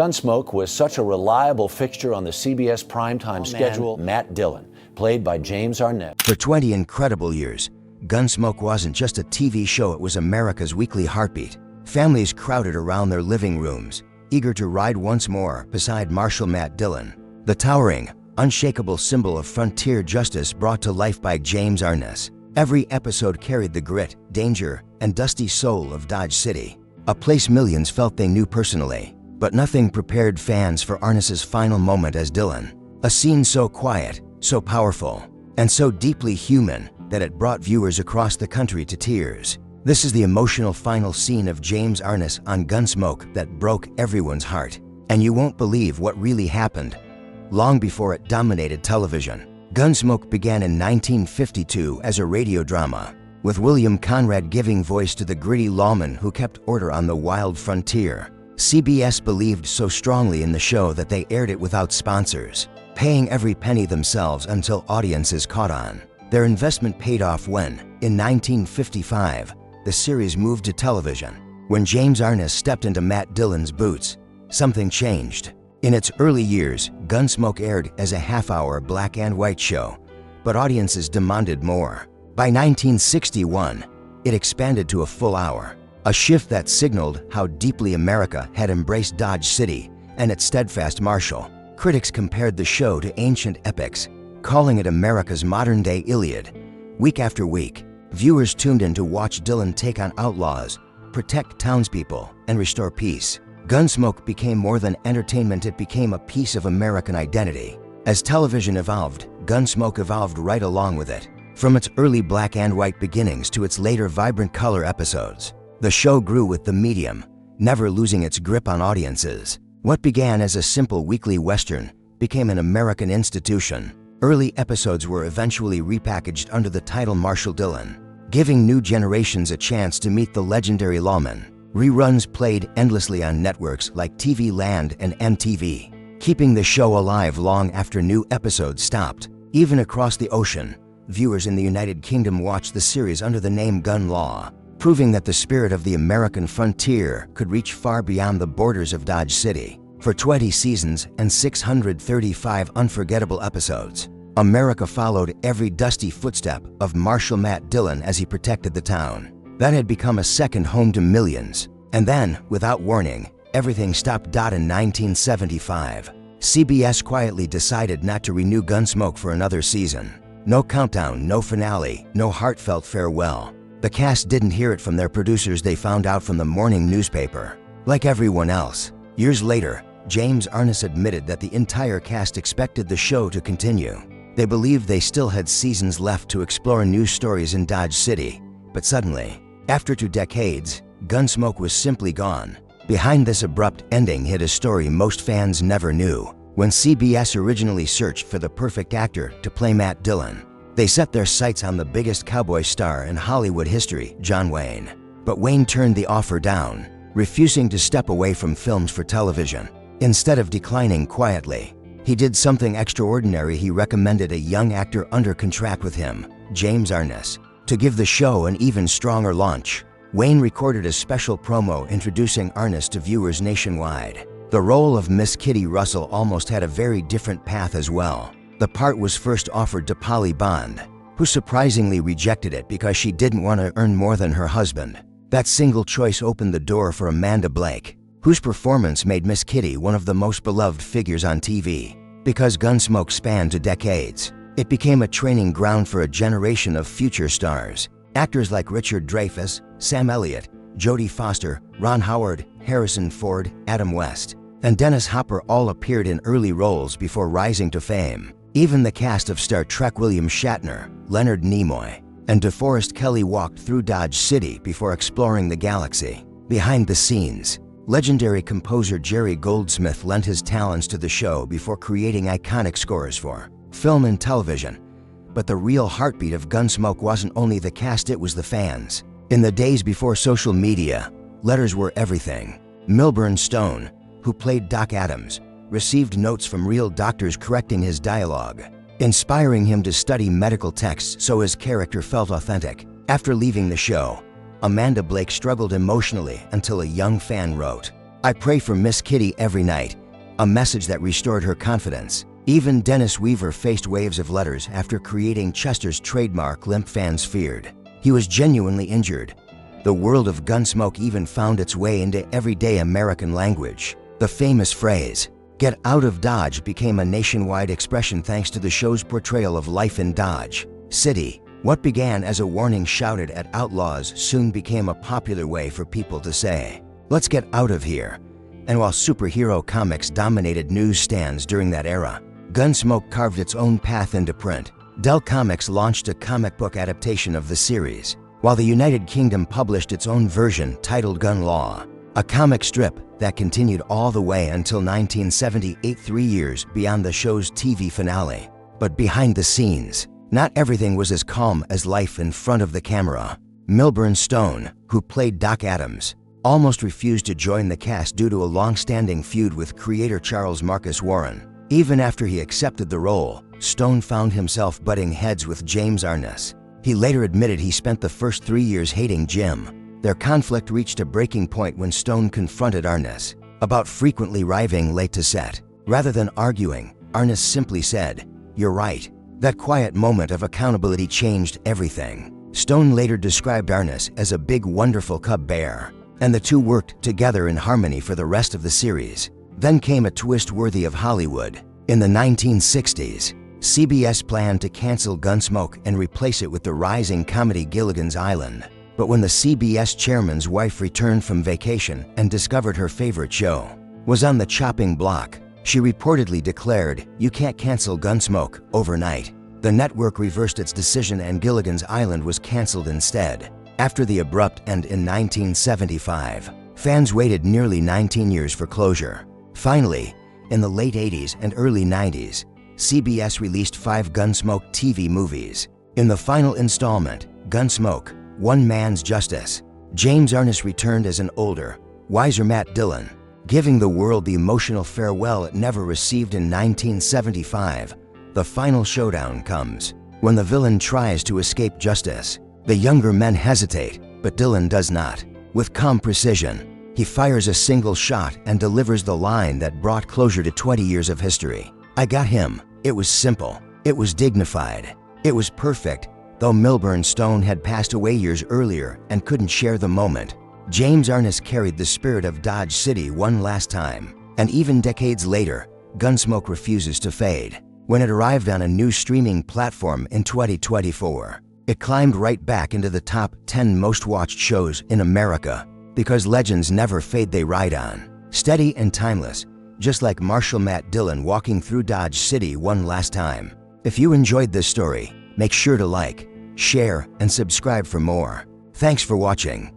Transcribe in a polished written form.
Gunsmoke was such a reliable fixture on the CBS primetime schedule. Matt Dillon, played by James Arness. For 20 incredible years, Gunsmoke wasn't just a TV show, it was America's weekly heartbeat. Families crowded around their living rooms, eager to ride once more beside Marshal Matt Dillon, the towering, unshakable symbol of frontier justice brought to life by James Arness. Every episode carried the grit, danger, and dusty soul of Dodge City, a place millions felt they knew personally. But nothing prepared fans for Arness's final moment as Dillon. A scene so quiet, so powerful, and so deeply human that it brought viewers across the country to tears. This is the emotional final scene of James Arness on Gunsmoke that broke everyone's heart. And you won't believe what really happened. Long before it dominated television, Gunsmoke began in 1952 as a radio drama, with William Conrad giving voice to the gritty lawman who kept order on the wild frontier. CBS believed so strongly in the show that they aired it without sponsors, paying every penny themselves until audiences caught on. Their investment paid off when, in 1955, the series moved to television. When James Arness stepped into Matt Dillon's boots, something changed. In its early years, Gunsmoke aired as a half-hour black and white show, but audiences demanded more. By 1961, it expanded to a full hour. A shift that signaled how deeply America had embraced Dodge City and its steadfast marshal. Critics compared the show to ancient epics, calling it America's modern-day Iliad. Week after week, viewers tuned in to watch Dillon take on outlaws, protect townspeople, and restore peace. Gunsmoke became more than entertainment, it became a piece of American identity. As television evolved, Gunsmoke evolved right along with it. From its early black and white beginnings to its later vibrant color episodes, the show grew with the medium, never losing its grip on audiences. What began as a simple weekly western became an American institution. Early episodes were eventually repackaged under the title Marshal Dillon, giving new generations a chance to meet the legendary lawman. Reruns played endlessly on networks like TV Land and MTV, keeping the show alive long after new episodes stopped. Even across the ocean, viewers in the United Kingdom watched the series under the name Gun Law, proving that the spirit of the American frontier could reach far beyond the borders of Dodge City. For 20 seasons and 635 unforgettable episodes, America followed every dusty footstep of Marshal Matt Dillon as he protected the town. That had become a second home to millions. And then, without warning, everything stopped. In 1975, CBS quietly decided not to renew Gunsmoke for another season. No countdown, no finale, no heartfelt farewell. The cast didn't hear it from their producers, they found out from the morning newspaper. Like everyone else, years later, James Arness admitted that the entire cast expected the show to continue. They believed they still had seasons left to explore new stories in Dodge City. But suddenly, after 2 decades, Gunsmoke was simply gone. Behind this abrupt ending hid a story most fans never knew. When CBS originally searched for the perfect actor to play Matt Dillon, they set their sights on the biggest cowboy star in Hollywood history, John Wayne. But Wayne turned the offer down, refusing to step away from films for television. Instead of declining quietly, he did something extraordinary. He recommended a young actor under contract with him, James Arness, to give the show an even stronger launch. Wayne recorded a special promo introducing Arness to viewers nationwide. The role of Miss Kitty Russell almost had a very different path as well. The part was first offered to Polly Bond, who surprisingly rejected it because she didn't want to earn more than her husband. That single choice opened the door for Amanda Blake, whose performance made Miss Kitty one of the most beloved figures on TV. Because Gunsmoke spanned 2 decades, it became a training ground for a generation of future stars. Actors like Richard Dreyfuss, Sam Elliott, Jodie Foster, Ron Howard, Harrison Ford, Adam West, and Dennis Hopper all appeared in early roles before rising to fame. Even the cast of Star Trek William Shatner, Leonard Nimoy, and DeForest Kelley walked through Dodge City before exploring the galaxy. Behind the scenes, legendary composer Jerry Goldsmith lent his talents to the show before creating iconic scores for film and television. But the real heartbeat of Gunsmoke wasn't only the cast, it was the fans. In the days before social media, letters were everything. Milburn Stone, who played Doc Adams, received notes from real doctors correcting his dialogue, inspiring him to study medical texts so his character felt authentic. After leaving the show, Amanda Blake struggled emotionally until a young fan wrote, I pray for Miss Kitty every night, a message that restored her confidence. Even Dennis Weaver faced waves of letters after creating Chester's trademark limp fans feared. He was genuinely injured. The world of Gunsmoke even found its way into everyday American language. The famous phrase, "Get out of Dodge," became a nationwide expression thanks to the show's portrayal of life in Dodge City. What began as a warning shouted at outlaws soon became a popular way for people to say, "Let's get out of here." And while superhero comics dominated newsstands during that era, Gunsmoke carved its own path into print. Dell Comics launched a comic book adaptation of the series, while the United Kingdom published its own version titled Gun Law, a comic strip that continued all the way until 1978, 3 years beyond the show's TV finale. But behind the scenes, not everything was as calm as life in front of the camera. Milburn Stone, who played Doc Adams, almost refused to join the cast due to a long-standing feud with creator Charles Marcus Warren. Even after he accepted the role, Stone found himself butting heads with James Arness. He later admitted he spent the first 3 years hating Jim. Their conflict reached a breaking point when Stone confronted Arness about frequently arriving late to set. Rather than arguing, Arness simply said, "You're right." That quiet moment of accountability changed everything. Stone later described Arness as a big, wonderful cub bear, and the two worked together in harmony for the rest of the series. Then came a twist worthy of Hollywood. In the 1960s, CBS planned to cancel Gunsmoke and replace it with the rising comedy Gilligan's Island. But when the CBS chairman's wife returned from vacation and discovered her favorite show was on the chopping block, she reportedly declared, "You can't cancel Gunsmoke overnight." The network reversed its decision and Gilligan's Island was canceled instead. After the abrupt end in 1975, fans waited nearly 19 years for closure. Finally, in the late 80s and early 90s, CBS released 5 Gunsmoke TV movies. In the final installment, Gunsmoke, One Man's Justice, James Arness returned as an older, wiser Matt Dillon, giving the world the emotional farewell it never received in 1975. The final showdown comes when the villain tries to escape justice. The younger men hesitate, but Dillon does not. With calm precision, he fires a single shot and delivers the line that brought closure to 20 years of history. "I got him." It was simple. It was dignified. It was perfect. Though Milburn Stone had passed away years earlier and couldn't share the moment, James Arness carried the spirit of Dodge City one last time. And even decades later, Gunsmoke refuses to fade. When it arrived on a new streaming platform in 2024, it climbed right back into the top 10 most-watched shows in America. Because legends never fade, they ride on. Steady and timeless, just like Marshal Matt Dillon walking through Dodge City one last time. If you enjoyed this story, make sure to like, share, and subscribe for more. Thanks for watching.